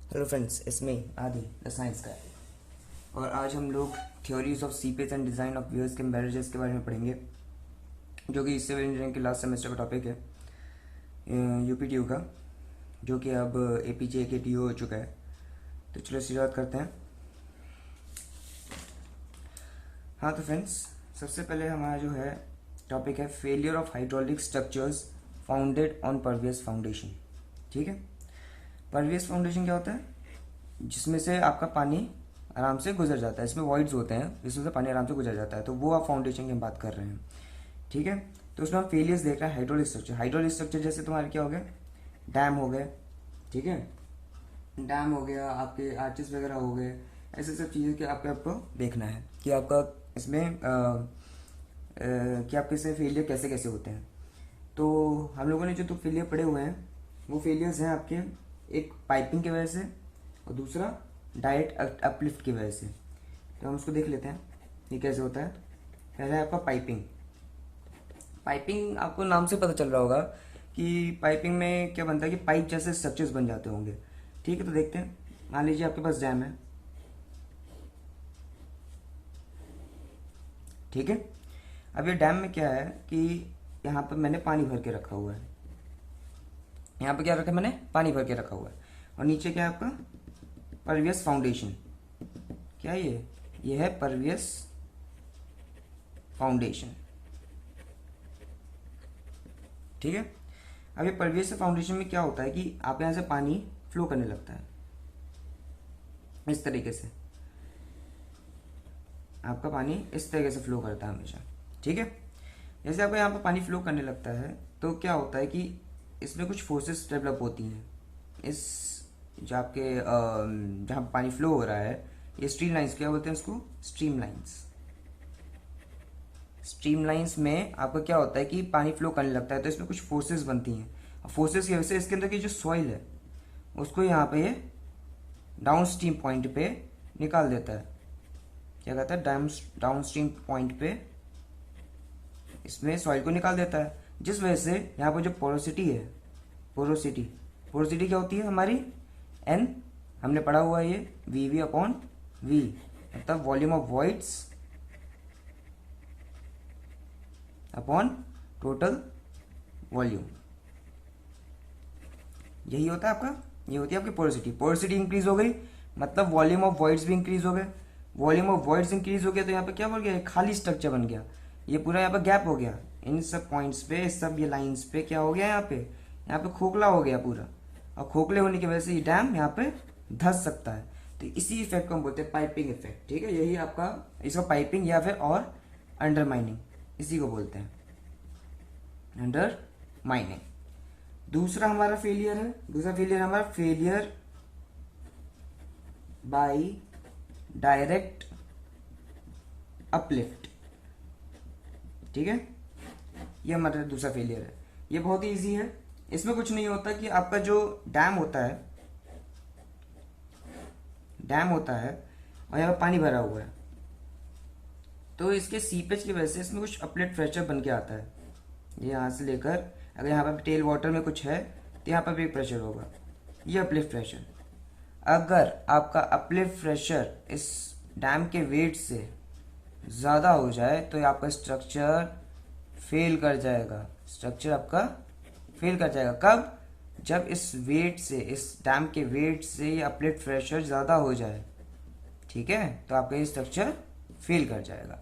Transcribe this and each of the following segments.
Hello friends, इसमें आदि the science का और आज हम लोग theories of seepage and design of viewers के बैरेजेस के बारे में पढ़ेंगे, जो कि सिविल इंजीनियरिंग के लास्ट सेमेस्टर का टॉपिक है यूपीटीयू का, जो कि अब एपीजे के टीयू हो चुका है। तो चलो शुरुआत करते हैं। हाँ तो फ्रेंड्स, सबसे पहले हमारा जो है टॉपिक है failure of hydraulic structures founded on pervious foundation. ठीक है, परवियस फाउंडेशन क्या होता है? जिसमें से आपका पानी आराम से गुजर जाता है। इसमें वॉइड्स होते हैं जिसमें से पानी आराम से गुजर जाता है, तो वो आप फाउंडेशन की हम बात कर रहे हैं। ठीक है, तो उसमें हम फेलियर्स देख रहे हैं हाइड्रोलिक स्ट्रक्चर। हाइड्रोलिक स्ट्रक्चर जैसे तुम्हारे क्या हो गए, डैम हो गए, ठीक है, डैम हो गया, आपके आर्चेस वगैरह हो गए, ऐसे सब चीज़ें कि आपको देखना है कि आपका इसमें कि आपके से फेलियर कैसे कैसे होते हैं। तो हम लोगों ने जो तो फेलियर पढ़े हुए हैं वो फेलियर्स हैं आपके, एक पाइपिंग की वजह से और दूसरा डायरेक्ट अपलिफ्ट की वजह से। तो हम उसको देख लेते हैं ये कैसे होता है। पहला है आपका पाइपिंग। पाइपिंग आपको नाम से पता चल रहा होगा कि पाइपिंग में क्या बनता है कि पाइप जैसे स्ट्रक्चर्स बन जाते होंगे। ठीक है, तो देखते हैं। मान लीजिए आपके पास डैम है, ठीक है। अब ये डैम में क्या है कि यहाँ पर मैंने पानी भर के रखा हुआ है। यहाँ पे क्या रखा है मैंने? पानी भर के रखा हुआ है। और नीचे क्या है आपका? Pervious foundation. क्या है ये है परवियस फाउंडेशन। ठीक है, अब ये परवियस फाउंडेशन में क्या होता है कि आप यहाँ से पानी फ्लो करने लगता है इस तरीके से। आपका पानी इस तरीके से फ्लो करता है हमेशा। ठीक है, जैसे आपका यहाँ पर पानी फ्लो करने लगता है तो क्या होता है कि इसमें कुछ फोर्सेस डेवलप होती हैं। इस जो आपके जहाँ पानी फ्लो हो रहा है, ये स्ट्रीम लाइंस, क्या बोलते हैं उसको? Stream lines. स्ट्रीम लाइंस में आपका क्या होता है कि पानी फ्लो करने लगता है तो इसमें कुछ फोर्सेस बनती हैं। और फोर्सेस की वजह से इसके अंदर की जो सॉइल है उसको यहाँ पे ये डाउन स्ट्रीम पॉइंट पे निकाल देता है। क्या कहता है? डाउन स्ट्रीम पॉइंट पे इसमें सॉइल को निकाल देता है, जिस वजह से यहाँ पर जो पोरोसिटी है, पोरोसिटी क्या होती है हमारी? एन, हमने पढ़ा हुआ है ये वी वी अपॉन वी, मतलब volume of voids upon total volume. यही होता है आपका, ये होती है आपकी पोरोसिटी। पोरोसिटी इंक्रीज हो गई मतलब वॉल्यूम ऑफ वॉइड्स भी इंक्रीज हो गए। वॉल्यूम ऑफ वॉइड्स इंक्रीज हो गया तो यहाँ पे क्या बन गया? खाली स्ट्रक्चर बन गया। ये पूरा यहाँ पे गैप हो गया। इन सब पॉइंट्स पे, इस सब ये लाइंस पे क्या हो गया? यहाँ पे खोखला हो गया पूरा। और खोखले होने की वजह से ये डैम यहाँ पे धंस सकता है। तो इसी इफेक्ट को हम बोलते हैं पाइपिंग इफेक्ट। ठीक है, यही आपका इसका पाइपिंग या फिर और अंडरमाइनिंग, इसी को बोलते हैं अंडरमाइनिंग। दूसरा हमारा फेलियर है, दूसरा फेलियर हमारा फेलियर बाय डायरेक्ट अपलिफ्ट। ठीक है, ये हमारा दूसरा फेलियर है। ये बहुत ही ईजी है। इसमें कुछ नहीं होता कि आपका जो डैम होता है और यहाँ पर पानी भरा हुआ है, तो इसके सीपेज की वजह से इसमें कुछ अपलिफ्ट प्रेशर बन के आता है। ये यहाँ से लेकर अगर यहाँ पर टेल वाटर में कुछ है तो यहाँ पर भी एक प्रेशर होगा, ये अपलिफ्ट प्रेशर। अगर आपका अपलिफ्ट प्रेशर इस डैम के वेट से ज़्यादा हो जाए तो आपका स्ट्रक्चर फेल कर जाएगा। स्ट्रक्चर आपका फेल कर जाएगा कब? जब इस वेट से, इस डैम के वेट से ये अपलिफ्ट प्रेशर ज़्यादा हो जाए। ठीक है, तो आपका ये स्ट्रक्चर फेल कर जाएगा।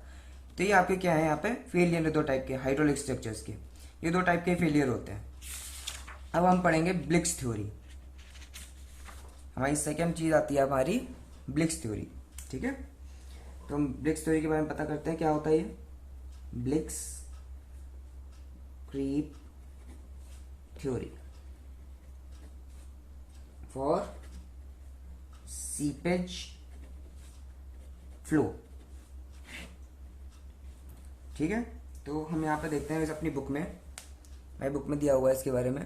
तो ये आपके क्या है, यहाँ पे फेलियर है दो टाइप के हाइड्रोलिक स्ट्रक्चर्स के। ये दो टाइप के फेलियर होते हैं। अब हम पढ़ेंगे ब्लिक्स थ्योरी। हमारी सेकेंड चीज़ आती है हमारी ब्लिक्स थ्योरी। ठीक है, तो हम ब्लिक्स थ्योरी के बारे में पता करते हैं क्या होता है ये Bligh's creep theory for seepage flow. ठीक है, तो हम यहाँ पे देखते हैं इस अपनी बुक में, मेरी बुक में दिया हुआ है इसके बारे में,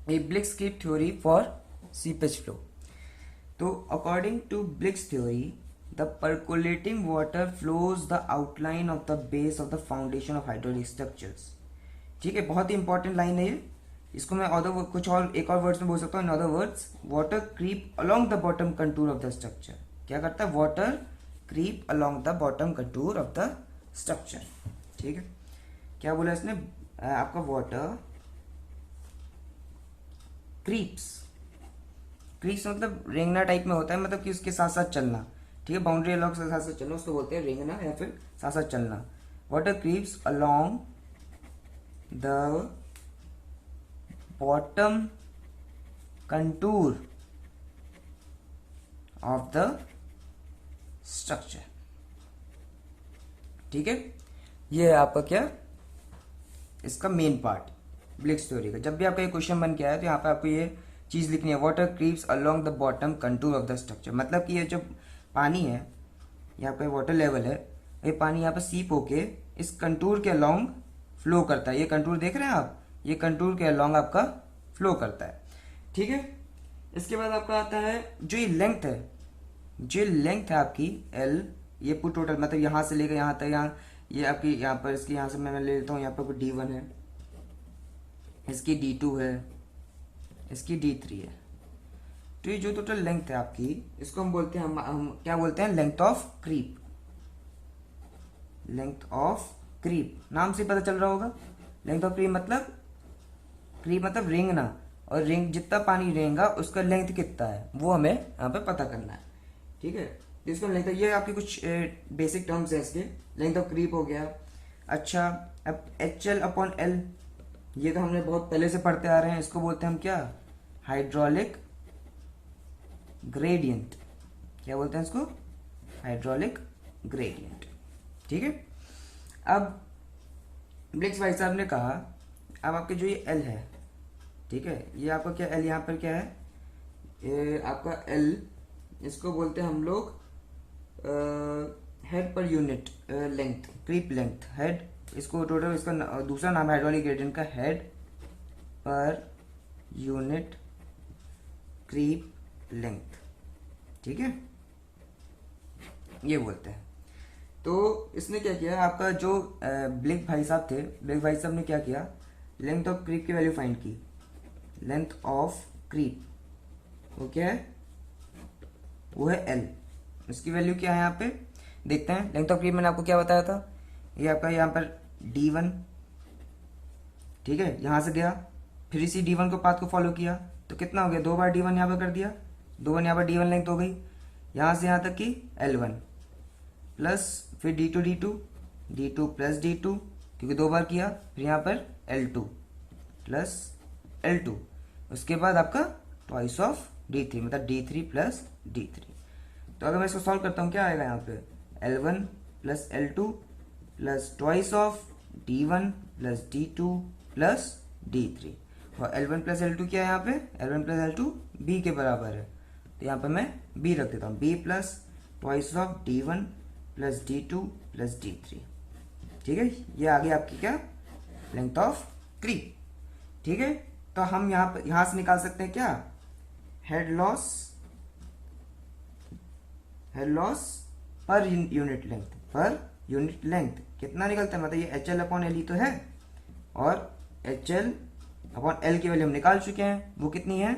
ये Bligh's creep theory for seepage flow. तो according to Bligh's theory the percolating water flows the outline of the base of the foundation of hydraulic structures। ठीक है, बहुत ही इंपॉर्टेंट लाइन है ये इसको मैं अदर कुछ और एक और वर्ड्स में बोल सकता हूँ, in other words water creep along the bottom contour of the structure. क्या करता है? Water creep along the bottom contour of the structure. ठीक है, क्या बोला इसने? आपका वाटर क्रीप्स, क्रीप्स मतलब रेंगना टाइप में होता है, मतलब कि उसके साथ साथ चलना। ठीक है, बाउंड्री अलॉन्ग के साथ साथ चलना, उसको बोलते हैं रेंगना या फिर साथ साथ चलना। Water creeps along the bottom contour of the structure. ठीक है, ये है आपका क्या, इसका मेन पार्ट ब्लिक्स थ्योरी का। जब भी आपका ये क्वेश्चन बन के आया तो यहाँ पे आपको ये चीज लिखनी है, water creeps along the bottom contour of the structure. मतलब कि ये जो पानी है, यहाँ पे वाटर लेवल है, ये पानी यहाँ पे सीप होके इस कंटूर के अलोंग फ्लो करता है। ये कंटूर देख रहे हैं आप, ये कंटूर के अलोंग आपका फ्लो करता है। ठीक है, इसके बाद आपका आता है जो ये लेंथ है, जो लेंथ है आपकी एल, ये पूरी टोटल मतलब यहाँ से लेकर यहाँ तक, यहाँ ये आपकी यहाँ पर इसकी यहाँ से मैं ले लेता हूँ, यहाँ पर D1 है, इसकी D2 है, इसकी D3 है। तो ये जो टोटल लेंथ है आपकी, इसको हम बोलते हैं, हम क्या बोलते हैं? Length of creep. Length of creep नाम से पता चल रहा होगा। लेंथ ऑफ क्रीप मतलब रेंगना, और रेंग जितना पानी रेंगा उसका लेंथ कितना है वो हमें यहाँ पे पता करना है। ठीक है, इसको लेंथ, ये आपके कुछ बेसिक टर्म्स है इसके। लेंथ ऑफ क्रीप हो गया। अच्छा, अब HL/L, ये तो हमने बहुत पहले से पढ़ते आ रहे हैं, इसको बोलते हैं हम क्या? Hydraulic gradient. क्या बोलते हैं इसको? Hydraulic gradient. ठीक है, अब ब्लिक्स भाई साहब ने कहा, अब आपके जो ये L है, ठीक है, ये आपका क्या L यहाँ पर क्या है? ये आपका L, इसको बोलते हैं हम लोग head per unit length, creep length, head. इसको टोटल, इसका दूसरा नाम है हाइड्रोलिक ग्रेडियंट का, head per unit creep length. ठीक है, ये बोलते हैं। तो इसने क्या किया, आपका जो ब्लिक भाई साहब थे, ब्लिक भाई साहब ने क्या किया? लेंथ ऑफ क्रीप की वैल्यू फाइंड की। लेंथ ऑफ क्रीप वो क्या है? वो है L। इसकी वैल्यू क्या है यहाँ पे देखते हैं। लेंथ ऑफ क्रीप मैंने आपको क्या बताया था? ये आपका यहाँ पर D1, ठीक है, यहाँ से गया, फिर इसी D1 को पाथ को फॉलो किया, तो कितना हो गया? 2 बार D1 यहाँ पर कर दिया, 2 बार यहाँ पर D1 लेंथ हो गई, यहाँ से यहाँ तक की L1 प्लस फिर D2 प्लस D2 क्योंकि 2 बार किया, फिर यहाँ पर L2 प्लस L2, उसके बाद आपका ट्वाइस ऑफ D3 मतलब D3 प्लस D3। तो अगर मैं इसको सॉल्व करता हूँ क्या आएगा यहाँ पे? L1 plus L2 plus twice of D1 plus D2 plus D3। और L1 प्लस L2 क्या है यहाँ पे? L1 प्लस L2 B के बराबर है, तो यहाँ पे मैं B रख देता हूँ, B plus twice of D1 plus D2 plus D3। ठीक है, ये आ गई आपकी क्या? Length of creep. ठीक है, तो हम यहाँ से निकाल सकते हैं क्या? हेड लॉस पर यूनिट लेंथ, पर यूनिट लेंथ कितना निकलता है? मतलब ये HL/L ही तो है, और HL/L की वैल्यू हम निकाल चुके हैं, वो कितनी है?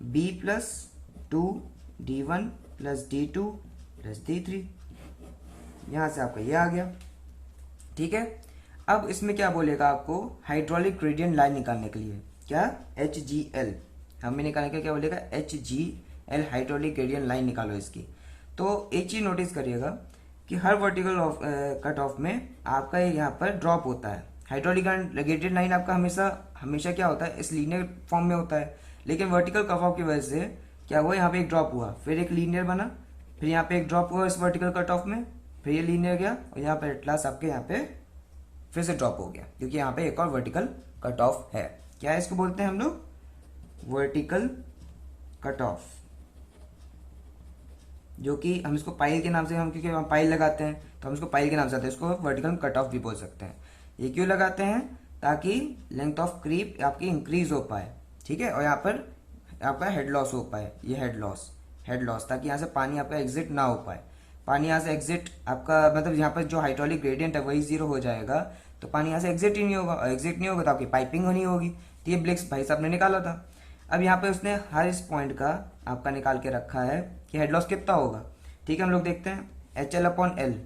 B plus 2 D1 plus D2 plus D3। यहाँ से आपका ये आ गया। ठीक है, अब इसमें क्या बोलेगा आपको? हाइड्रोलिक ग्रेडियंट लाइन निकालने के लिए क्या? HGL हमें निकालने के लिए क्या बोलेगा? HGL हाइड्रोलिक ग्रेडियंट लाइन निकालो इसकी। तो एक चीज नोटिस करिएगा कि हर वर्टिकल कट ऑफ में आपका यहाँ पर ड्रॉप होता है। हाइड्रोलिक ग्रेडियंट लाइन आपका हमेशा क्या होता है? इस लीनियर फॉर्म में होता है, लेकिन वर्टिकल कट ऑफ की वजह से क्या हुआ? यहाँ पे एक ड्रॉप हुआ, फिर एक लीनियर बना, फिर यहाँ पे एक ड्रॉप हुआ इस वर्टिकल कट ऑफ में, फिर ये लीनियर गया, और यहाँ पर एट लास्ट आपके यहाँ पे फिर से ड्रॉप हो गया, क्योंकि यहाँ पे एक और वर्टिकल कट ऑफ है। क्या है इसको बोलते हैं हम लोग? वर्टिकल कट ऑफ, जो कि हम इसको पाइल के नाम से, हम क्योंकि हम पाइल लगाते हैं तो हम इसको पाइल के नाम से आते हैं, इसको वर्टिकल कट ऑफ भी बोल सकते हैं। ये क्यों लगाते हैं? ताकि लेंथ ऑफ क्रीप आपकी इंक्रीज हो पाए। ठीक है, और यहाँ पर आपका हेड लॉस हो पाए, ये हेड लॉस, ताकि यहाँ से पानी आपका एग्जिट ना हो पाए। पानी यहाँ से एग्जिट आपका मतलब यहाँ पर जो हाइड्रोलिक ग्रेडियंट है वही 0 हो जाएगा, तो पानी यहाँ से एग्जिट ही नहीं होगा, और एग्जिट नहीं होगा तो आपकी पाइपिंग होनी होगी, तो ये ब्लिक्स भाई साहब ने निकाला था। अब यहाँ पे उसने हर इस पॉइंट का आपका निकाल के रखा है कि हेड लॉस कितना होगा। ठीक है, हम लोग देखते हैं एच एल अपॉन एल।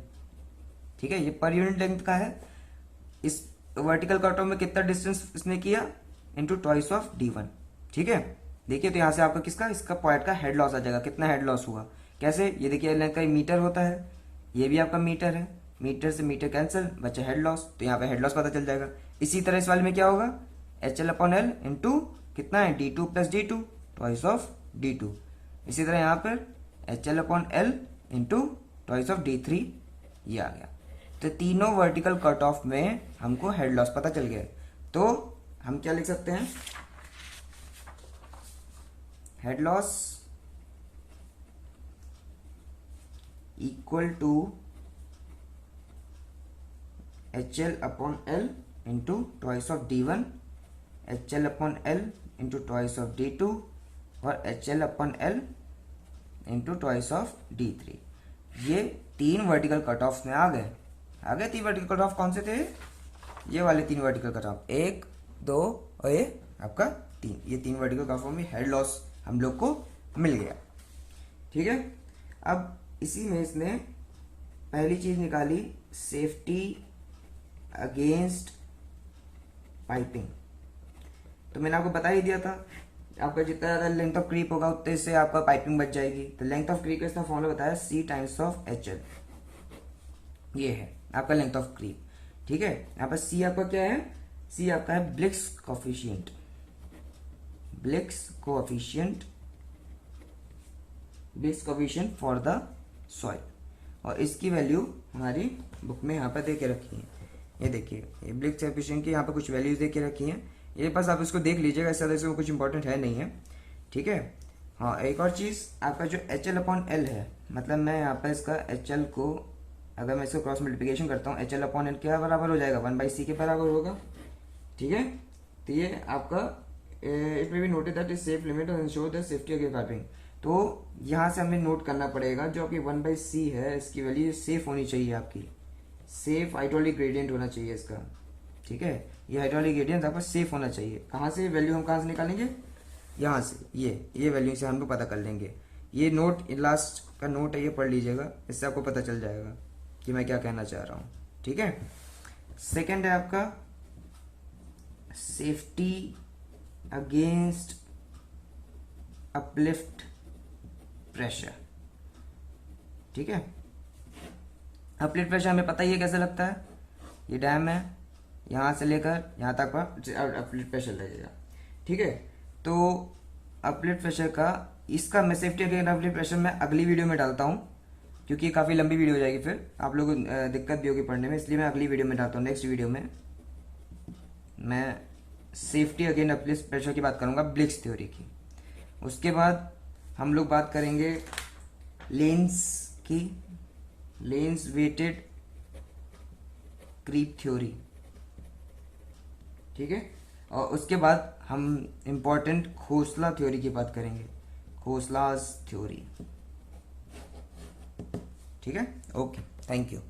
ठीक है, ये पर यूनिट लेंथ का है। इस वर्टिकल कट ऑफ में कितना डिस्टेंस इसने किया, इंटू ट्वाइस ऑफ d1। ठीक है, देखिए तो यहाँ से आपका किसका, इसका पॉइंट का हेड लॉस आ जाएगा। कितना हेड लॉस हुआ, कैसे, ये देखिए लेंथ का मीटर होता है, ये भी आपका मीटर है, मीटर से मीटर कैंसिल, बचा हेड लॉस, तो यहाँ पे हेड लॉस पता चल जाएगा। इसी तरह इस वाले में क्या होगा, H L upon L into कितना है d2 plus d2, twice of d2। इसी तरह यहाँ पर H L upon L into twice of d3, ये आ गया। तो तीनों वर्टिकल कट ऑफ में हमको हेड लॉस पता चल गया। तो हम क्या लिख सकते हैं, head loss equal to H L upon L into twice of d1, H L upon L into twice of d2 और H L upon L into twice of d3। ये तीन वर्टिकल कट ऑफ में आ गए। तीन vertical cut off कौन से थे, ये वाले तीन वर्टिकल कट ऑफ, 1 2 और ये आपका 3, ये तीन वर्टिकल कट ऑफ में हेड लॉस हम लोग को मिल गया। ठीक है, अब इसी में इसने पहली चीज निकाली सेफ्टी अगेंस्ट पाइपिंग। तो मैंने आपको बता ही दिया था, आपका जितना ज़्यादा लेंथ ऑफ क्रीप होगा उतने से आपका पाइपिंग बच जाएगी। तो लेंथ ऑफ क्रीप का इसका फॉर्मूला बताया सी टाइम्स ऑफ एच एल, ये है आपका लेंथ ऑफ क्रीप। ठीक है, यहाँ पर सी आपका क्या है, सी आपका है Bligh's coefficient, Bligh's coefficient for the soil, और इसकी वैल्यू हमारी बुक में यहाँ पर दे के रखी है। ये देखिए, ये ब्लिक्स कोफिशिएंट की यहाँ पर कुछ वैल्यूज दे के रखी हैं, ये बस आप इसको देख लीजिएगा, इससे ज़्यादा कुछ इंपॉर्टेंट है नहीं है। ठीक है, हाँ एक और चीज़, आपका जो एच एल अपॉन एल है, मतलब मैं यहाँ पर इसका एच एल को अगर मैं इसको क्रॉस मल्टीप्लिकेशन करता हूँ, एच एल अपॉन एल क्या बराबर हो जाएगा, 1/c के बराबर होगा। ठीक है, तो ये आपका it may be noted that is safe limit और ensure the safety against piping. तो यहाँ से हमें नोट करना पड़ेगा जो आपकी 1/c है, इसकी वैल्यू सेफ होनी चाहिए, आपकी सेफ हाइड्रोलिक ग्रेडियंट होना चाहिए इसका। ठीक है, ये हाइड्रोलिक ग्रेडियंट आपका सेफ होना चाहिए। कहाँ से वैल्यू हम कहाँ से निकालेंगे, यहाँ से, ये वैल्यू से हम लोग पता कर लेंगे। ये नोट लास्ट का नोट है, ये पढ़ लीजिएगा, इससे आपको पता चल जाएगा कि मैं क्या कहना चाह रहा हूँ। ठीक है, सेकंड है आपका सेफ्टी अगेंस्ट अपलिफ्ट प्रेशर। ठीक है, अपलिफ्ट प्रेशर हमें पता ही है कैसे लगता है, ये डैम है, यहाँ से लेकर यहाँ तक पर अपलिफ्ट प्रेशर लगेगा। ठीक है, तो अपलिफ्ट प्रेशर का, इसका मैं सेफ्टी अगेंस्ट अपलिफ्ट प्रेशर मैं अगली वीडियो में डालता हूँ, क्योंकि काफ़ी लंबी वीडियो हो जाएगी, फिर आप लोगों को दिक्कत भी होगी पढ़ने में, इसलिए मैं अगली वीडियो में डालता हूँ। नेक्स्ट वीडियो में मैं सेफ्टी अगेंस्ट अपलिफ्ट प्रेशर की बात करूँगा, ब्लिक्स थ्योरी की। उसके बाद हम लोग बात करेंगे लेंस की, लेंस वेटेड क्रीप थ्योरी। ठीक है, और उसके बाद हम इम्पोर्टेंट खोसला थ्योरी की बात करेंगे, खोसलास थ्योरी। ठीक है, ओके, थैंक यू।